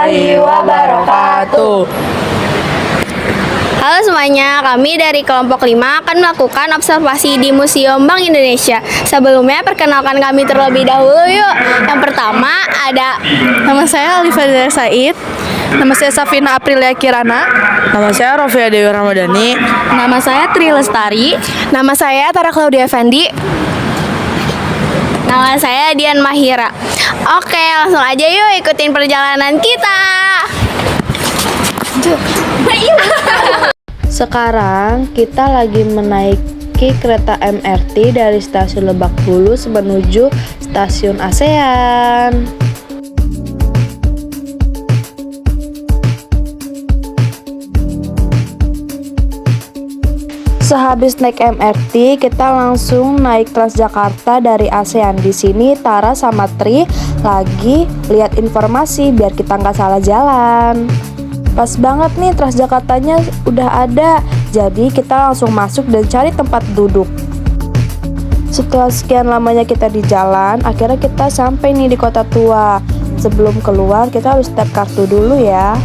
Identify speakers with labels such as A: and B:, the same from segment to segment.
A: warahmatullahi wabarakatuh.
B: Halo semuanya, kami dari kelompok 5 akan melakukan observasi di Museum Bank Indonesia. Sebelumnya perkenalkan kami terlebih dahulu yuk. Yang pertama ada
A: Nama saya Alifah Said. Nama saya Safina Aprilia Kirana. Nama saya Rofia Dewi Ramadhani.
B: Nama saya Tri Lestari.
A: Nama saya Tara Claudia Effendi.
B: Nama saya Dian Mahira. Oke, langsung aja yuk ikutin perjalanan kita.
C: Sekarang kita lagi menaiki kereta MRT dari stasiun Lebak Bulus menuju stasiun ASEAN. Sehabis naik MRT, kita langsung naik Transjakarta dari ASEAN. Di sini Tara sama Tri lagi lihat informasi biar kita nggak salah jalan. Pas banget nih Transjakartanya udah ada, jadi kita langsung masuk dan cari tempat duduk. Setelah sekian lamanya kita di jalan, akhirnya kita sampai nih di Kota Tua. Sebelum keluar kita harus tap kartu dulu ya.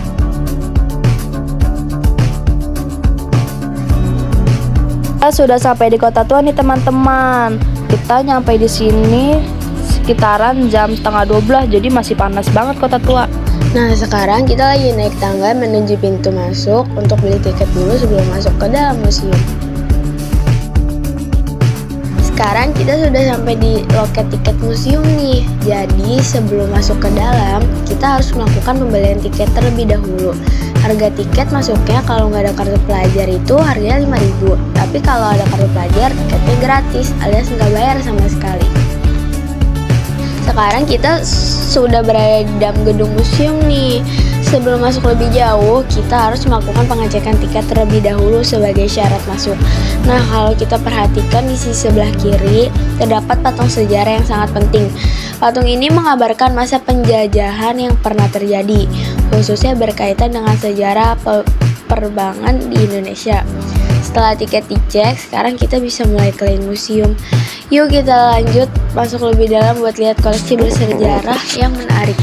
C: Kita sudah sampai di Kota Tua nih teman-teman. Kita nyampe di sini sekitaran jam setengah 12, jadi masih panas banget Kota Tua.
B: Nah, sekarang kita lagi naik tangga menuju pintu masuk untuk beli tiket dulu sebelum masuk ke dalam museum. Sekarang kita sudah sampai di loket tiket museum nih. Jadi sebelum masuk ke dalam, kita harus melakukan pembelian tiket terlebih dahulu. Harga tiket masuknya kalau nggak ada kartu pelajar itu harganya 5.000. Tapi kalau ada kartu pelajar, tiketnya gratis alias nggak bayar sama sekali. Sekarang kita sudah berada di dalam gedung museum nih. Sebelum masuk lebih jauh, kita harus melakukan pengecekan tiket terlebih dahulu sebagai syarat masuk. Nah, kalau kita perhatikan di sisi sebelah kiri, terdapat patung sejarah yang sangat penting. Patung ini mengabarkan masa penjajahan yang pernah terjadi, khususnya berkaitan dengan sejarah perbankan di Indonesia. Setelah tiket dicek, sekarang kita bisa mulai keliling museum. Yuk kita lanjut masuk lebih dalam buat lihat koleksi bersejarah yang menarik.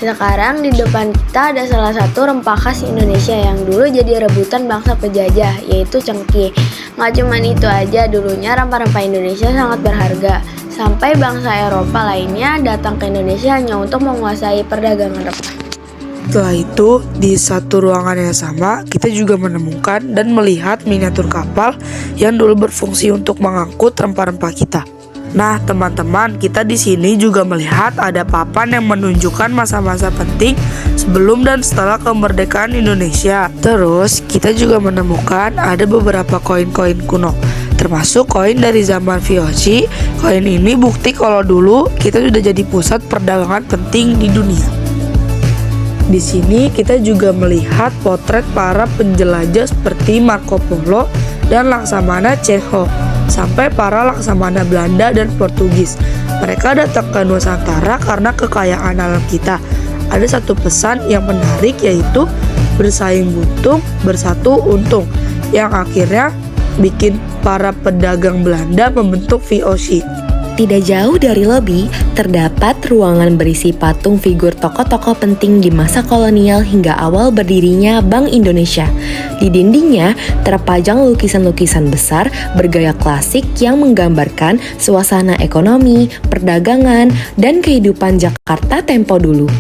B: Sekarang di depan kita ada salah satu rempah khas Indonesia yang dulu jadi rebutan bangsa penjajah, yaitu cengkeh. Nggak cuma itu aja, dulunya rempah-rempah Indonesia sangat berharga. Sampai bangsa Eropa lainnya datang ke Indonesia hanya untuk menguasai perdagangan rempah.
A: Setelah itu, di satu ruangan yang sama, kita juga menemukan dan melihat miniatur kapal yang dulu berfungsi untuk mengangkut rempah-rempah kita. Nah, teman-teman, kita di sini juga melihat ada papan yang menunjukkan masa-masa penting sebelum dan setelah kemerdekaan Indonesia. Terus, kita juga menemukan ada beberapa koin-koin kuno, termasuk koin dari zaman VOC. Koin ini bukti kalau dulu kita sudah jadi pusat perdagangan penting di dunia. Di sini kita juga melihat potret para penjelajah seperti Marco Polo dan Laksamana Cheng-ho, sampai para laksamana Belanda dan Portugis. Mereka datang ke Nusantara karena kekayaan alam kita. Ada satu pesan yang menarik, yaitu bersaing buntung, bersatu untung, yang akhirnya bikin para pedagang Belanda membentuk VOC.
D: Tidak jauh dari lobi, terdapat ruangan berisi patung figur tokoh-tokoh penting di masa kolonial hingga awal berdirinya Bank Indonesia. Di dindingnya terpajang lukisan-lukisan besar bergaya klasik yang menggambarkan suasana ekonomi, perdagangan, dan kehidupan Jakarta tempo dulu.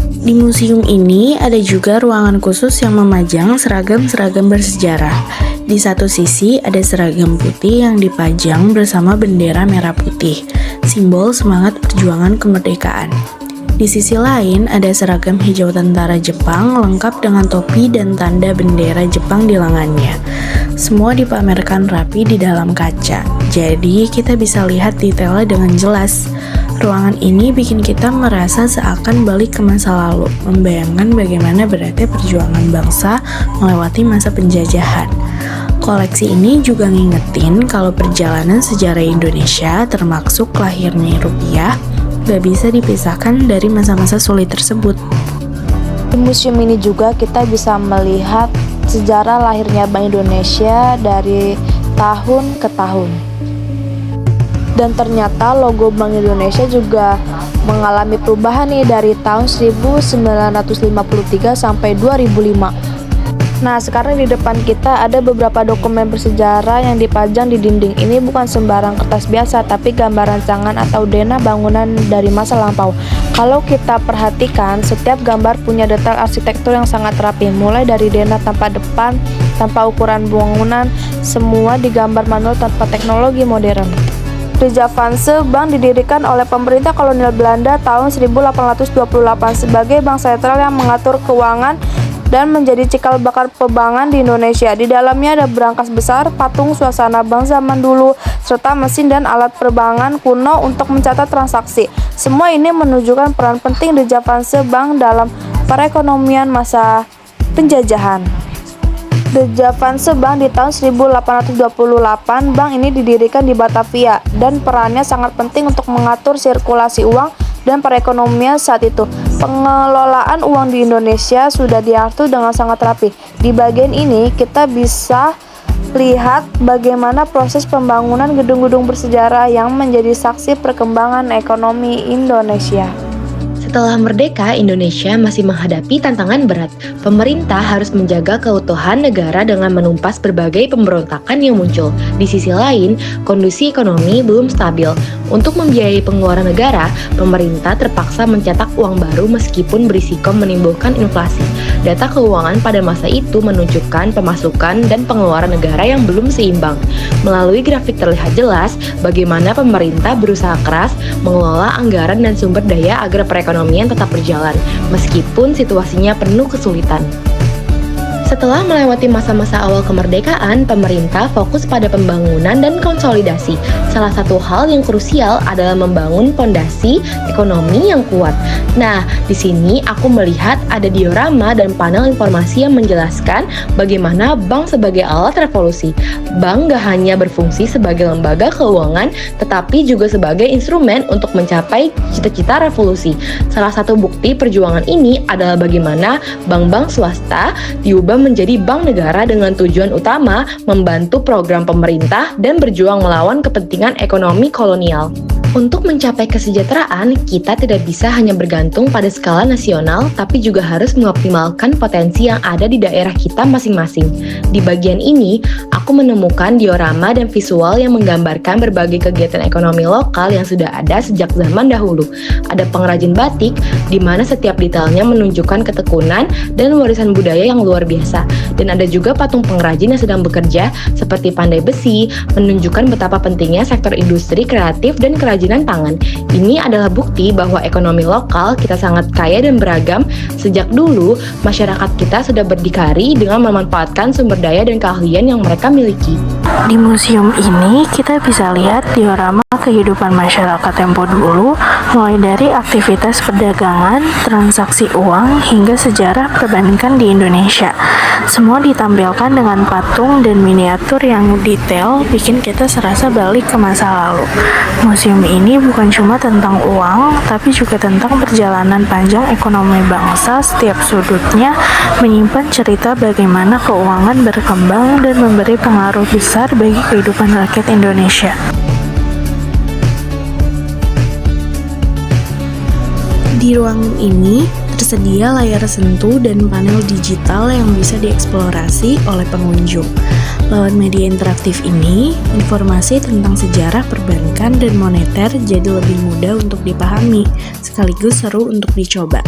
E: Di museum ini ada juga ruangan khusus yang memajang seragam-seragam bersejarah. Di satu sisi ada seragam putih yang dipajang bersama bendera merah putih, simbol semangat perjuangan kemerdekaan. Di sisi lain ada seragam hijau tentara Jepang lengkap dengan topi dan tanda bendera Jepang di lengannya. Semua dipamerkan rapi di dalam kaca, jadi kita bisa lihat detailnya dengan jelas. Ruangan ini bikin kita merasa seakan balik ke masa lalu, membayangkan bagaimana beratnya perjuangan bangsa melewati masa penjajahan. Koleksi ini juga ngingetin kalau perjalanan sejarah Indonesia, termasuk lahirnya rupiah, gak bisa dipisahkan dari masa-masa sulit tersebut.
C: Di museum ini juga kita bisa melihat sejarah lahirnya Bank Indonesia dari tahun ke tahun. Dan ternyata logo Bank Indonesia juga mengalami perubahan nih dari tahun 1953 sampai 2005. Nah, sekarang di depan kita ada beberapa dokumen bersejarah yang dipajang di dinding. Ini bukan sembarang kertas biasa, tapi gambar rancangan atau denah bangunan dari masa lampau. Kalau kita perhatikan, setiap gambar punya detail arsitektur yang sangat rapi, mulai dari denah tanpa depan, tanpa ukuran bangunan, semua digambar manual tanpa teknologi modern. Rijavaanse Bank didirikan oleh pemerintah kolonial Belanda tahun 1828 sebagai bank sentral yang mengatur keuangan dan menjadi cikal bakal perbankan di Indonesia. Di dalamnya ada berangkas besar, patung suasana bank zaman dulu, serta mesin dan alat perbankan kuno untuk mencatat transaksi. Semua ini menunjukkan peran penting Rijavaanse Bank dalam perekonomian masa penjajahan. Rijavaanse Bank di tahun 1828, bank ini didirikan di Batavia dan perannya sangat penting untuk mengatur sirkulasi uang dan perekonomian saat itu. Pengelolaan uang di Indonesia sudah diatur dengan sangat rapi. Di bagian ini kita bisa lihat bagaimana proses pembangunan gedung-gedung bersejarah yang menjadi saksi perkembangan ekonomi Indonesia.
D: Setelah merdeka, Indonesia masih menghadapi tantangan berat. Pemerintah harus menjaga keutuhan negara dengan menumpas berbagai pemberontakan yang muncul. Di sisi lain, kondisi ekonomi belum stabil. Untuk membiayai pengeluaran negara, pemerintah terpaksa mencetak uang baru meskipun berisiko menimbulkan inflasi. Data keuangan pada masa itu menunjukkan pemasukan dan pengeluaran negara yang belum seimbang. Melalui grafik terlihat jelas bagaimana pemerintah berusaha keras mengelola anggaran dan sumber daya agar perekonomian tetap berjalan, meskipun situasinya penuh kesulitan. Setelah melewati masa-masa awal kemerdekaan, pemerintah fokus pada pembangunan dan konsolidasi. Salah satu hal yang krusial adalah membangun fondasi ekonomi yang kuat. Nah, di sini aku melihat ada diorama dan panel informasi yang menjelaskan bagaimana bank sebagai alat revolusi. Bank gak hanya berfungsi sebagai lembaga keuangan, tetapi juga sebagai instrumen untuk mencapai cita-cita revolusi. Salah satu bukti perjuangan ini adalah bagaimana bank-bank swasta diubah menjadi bank negara dengan tujuan utama membantu program pemerintah dan berjuang melawan kepentingan ekonomi kolonial. Untuk mencapai kesejahteraan, kita tidak bisa hanya bergantung pada skala nasional, tapi juga harus mengoptimalkan potensi yang ada di daerah kita masing-masing. Di bagian ini, aku menemukan diorama dan visual yang menggambarkan berbagai kegiatan ekonomi lokal yang sudah ada sejak zaman dahulu. Ada pengrajin batik, di mana setiap detailnya menunjukkan ketekunan dan warisan budaya yang luar biasa. Dan ada juga patung pengrajin yang sedang bekerja, seperti pandai besi, menunjukkan betapa pentingnya sektor industri kreatif dan kerajinan tangan. Ini adalah bukti bahwa ekonomi lokal kita sangat kaya dan beragam. Sejak dulu, masyarakat kita sudah berdikari dengan memanfaatkan sumber daya dan keahlian yang mereka miliki.
E: Di museum ini kita bisa lihat diorama kehidupan masyarakat tempo dulu, mulai dari aktivitas perdagangan, transaksi uang, hingga sejarah perbankan di Indonesia. Semua ditampilkan dengan patung dan miniatur yang detail, bikin kita serasa balik ke masa lalu. Museum ini bukan cuma tentang uang, tapi juga tentang perjalanan panjang ekonomi bangsa. Setiap sudutnya menyimpan cerita bagaimana keuangan berkembang dan memberi pengaruh besar bagi kehidupan rakyat Indonesia. Di ruangan ini tersedia layar sentuh dan panel digital yang bisa dieksplorasi oleh pengunjung. Lewat media interaktif ini, informasi tentang sejarah perbankan dan moneter jadi lebih mudah untuk dipahami, sekaligus seru untuk dicoba.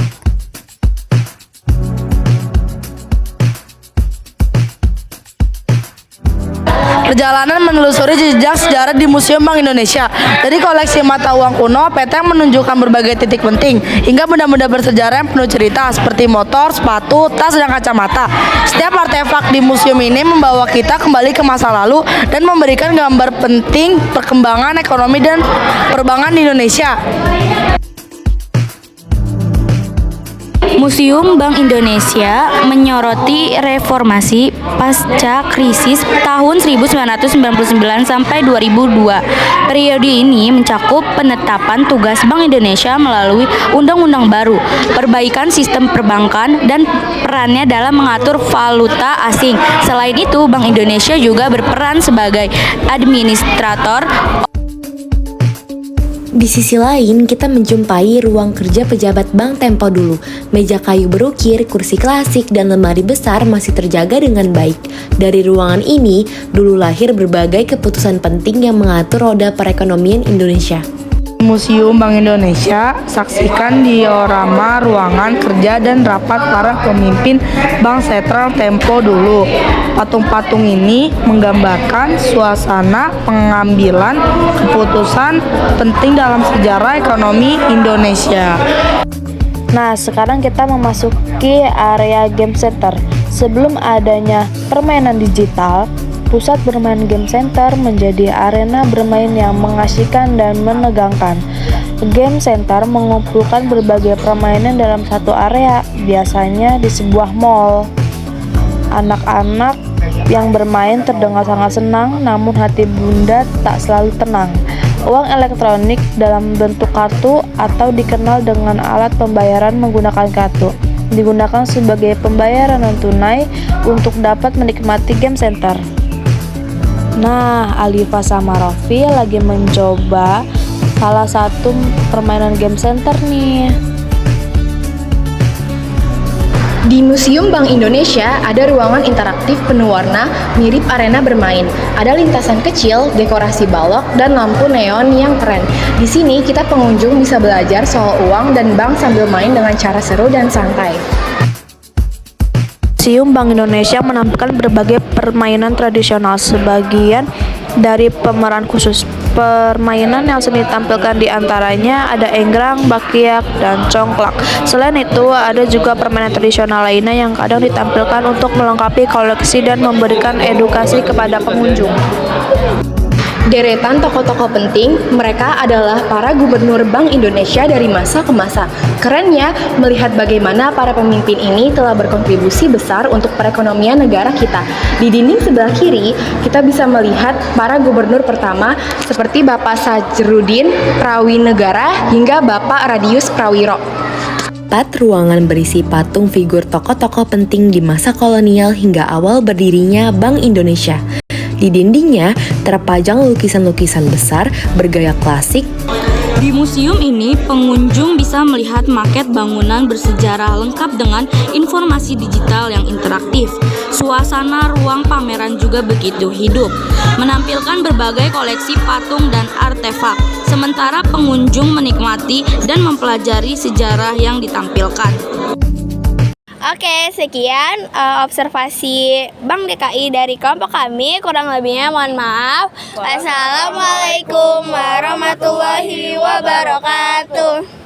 A: Perjalanan menelusuri jejak sejarah di Museum Bank Indonesia. Dari koleksi mata uang kuno, peta yang menunjukkan berbagai titik penting, hingga benda-benda bersejarah yang penuh cerita seperti motor, sepatu, tas, dan kacamata. Setiap artefak di museum ini membawa kita kembali ke masa lalu dan memberikan gambar penting perkembangan ekonomi dan perbankan di Indonesia.
F: Museum Bank Indonesia menyoroti reformasi pasca krisis tahun 1999 sampai 2002. Periode ini mencakup penetapan tugas Bank Indonesia melalui undang-undang baru, perbaikan sistem perbankan, dan perannya dalam mengatur valuta asing. Selain itu, Bank Indonesia juga berperan sebagai administrator
D: Di sisi lain, kita menjumpai ruang kerja pejabat Bank Tempo dulu. Meja kayu berukir, kursi klasik, dan lemari besar masih terjaga dengan baik. Dari ruangan ini, dulu lahir berbagai keputusan penting yang mengatur roda perekonomian Indonesia.
A: Museum Bank Indonesia, saksikan diorama ruangan kerja dan rapat para pemimpin Bank Sentral Tempo dulu. Patung-patung ini menggambarkan suasana pengambilan keputusan penting dalam sejarah ekonomi Indonesia.
C: Nah, sekarang kita memasuki area game center. Sebelum adanya permainan digital, pusat bermain game center menjadi arena bermain yang mengasyikan dan menegangkan. Game center mengumpulkan berbagai permainan dalam satu area, biasanya di sebuah mall. Anak-anak yang bermain terdengar sangat senang, namun hati bunda tak selalu tenang. Uang elektronik dalam bentuk kartu atau dikenal dengan alat pembayaran menggunakan kartu digunakan sebagai pembayaran non-tunai untuk dapat menikmati game center. Nah, Alifa sama Rofi lagi mencoba salah satu permainan game center nih.
G: Di Museum Bank Indonesia ada ruangan interaktif penuh warna mirip arena bermain. Ada lintasan kecil, dekorasi balok, dan lampu neon yang keren. Di sini kita pengunjung bisa belajar soal uang dan bank sambil main dengan cara seru dan santai.
C: Museum Bank Indonesia menampilkan berbagai permainan tradisional. Sebagian dari pemeran khusus permainan yang sering ditampilkan di antaranya ada enggrang, bakyak, dan congklak. Selain itu, ada juga permainan tradisional lainnya yang kadang ditampilkan untuk melengkapi koleksi dan memberikan edukasi kepada pengunjung.
G: Deretan tokoh-tokoh penting, mereka adalah para gubernur Bank Indonesia dari masa ke masa. Kerennya, melihat bagaimana para pemimpin ini telah berkontribusi besar untuk perekonomian negara kita. Di dinding sebelah kiri, kita bisa melihat para gubernur pertama seperti Bapak Sajrudin Prawinegara hingga Bapak Radius Prawiro.
D: 4 ruangan berisi patung figur tokoh-tokoh penting di masa kolonial hingga awal berdirinya Bank Indonesia. Di dindingnya terpajang lukisan-lukisan besar bergaya klasik.
F: Di museum ini, pengunjung bisa melihat maket bangunan bersejarah lengkap dengan informasi digital yang interaktif. Suasana ruang pameran juga begitu hidup, menampilkan berbagai koleksi patung dan artefak. Sementara pengunjung menikmati dan mempelajari sejarah yang ditampilkan.
B: Oke, sekian observasi Bank DKI dari kelompok kami. Kurang lebihnya mohon maaf. Wassalamualaikum warahmatullahi wabarakatuh.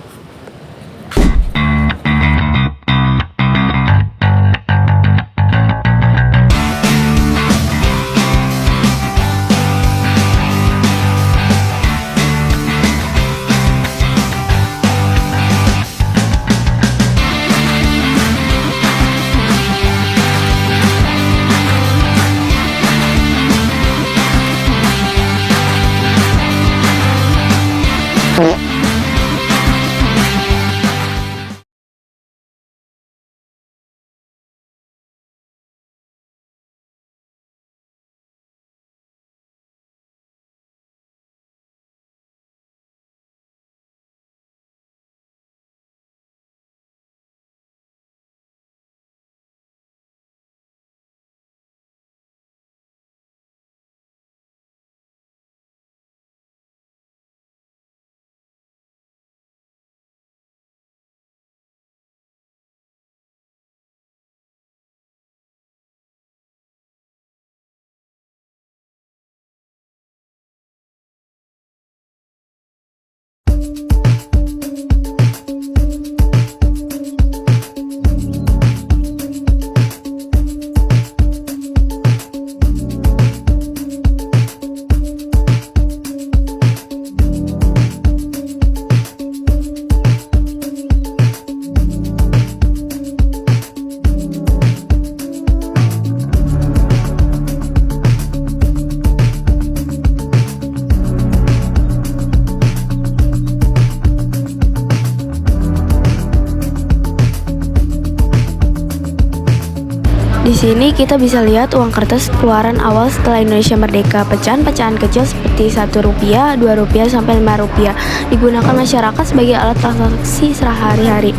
B: Di sini kita bisa lihat uang kertas keluaran awal setelah Indonesia merdeka. Pecahan-pecahan kecil seperti Rp1, Rp2 sampai Rp5 digunakan masyarakat sebagai alat transaksi sehari-hari.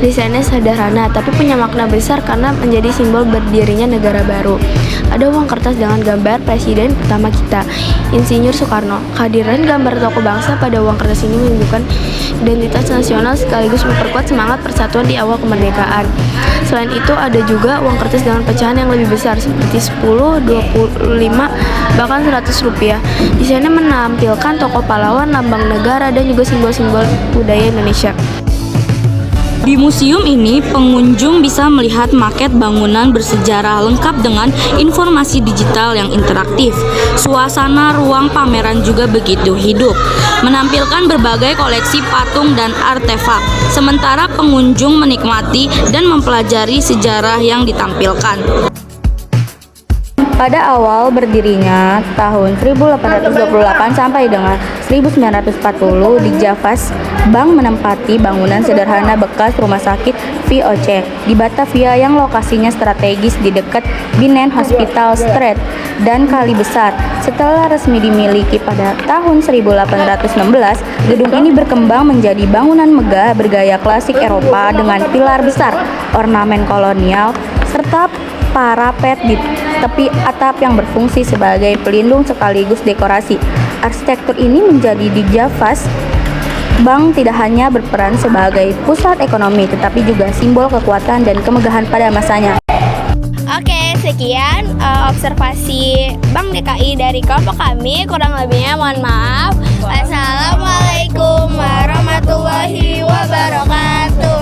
B: Desainnya sederhana tapi punya makna besar karena menjadi simbol berdirinya negara baru. Ada uang kertas dengan gambar presiden pertama kita, Insinyur Soekarno. Kehadiran gambar tokoh bangsa pada uang kertas ini menunjukkan identitas nasional sekaligus memperkuat semangat persatuan di awal kemerdekaan. Selain itu ada juga uang kertas dengan pecahan yang lebih besar seperti 10, 25, bahkan Rp100. Desainnya menampilkan tokoh pahlawan, lambang negara, dan juga simbol-simbol budaya Indonesia.
F: Di museum ini, pengunjung bisa melihat maket bangunan bersejarah lengkap dengan informasi digital yang interaktif. Suasana ruang pameran juga begitu hidup, menampilkan berbagai koleksi patung dan artefak. Sementara pengunjung menikmati dan mempelajari sejarah yang ditampilkan.
H: Pada awal berdirinya tahun 1828 sampai dengan 1940 di Javas, bank menempati bangunan sederhana bekas rumah sakit VOC di Batavia yang lokasinya strategis di dekat Binnen Hospital Street dan Kali Besar. Setelah resmi dimiliki pada tahun 1816, gedung ini berkembang menjadi bangunan megah bergaya klasik Eropa dengan pilar besar, ornamen kolonial, serta parapet di tepi atap yang berfungsi sebagai pelindung sekaligus dekorasi. Arsitektur ini menjadi di Javas, bank tidak hanya berperan sebagai pusat ekonomi tetapi juga simbol kekuatan dan kemegahan pada masanya.
B: Oke, sekian observasi Bank DKI dari kelompok kami. Kurang lebihnya mohon maaf. Assalamualaikum warahmatullahi wabarakatuh.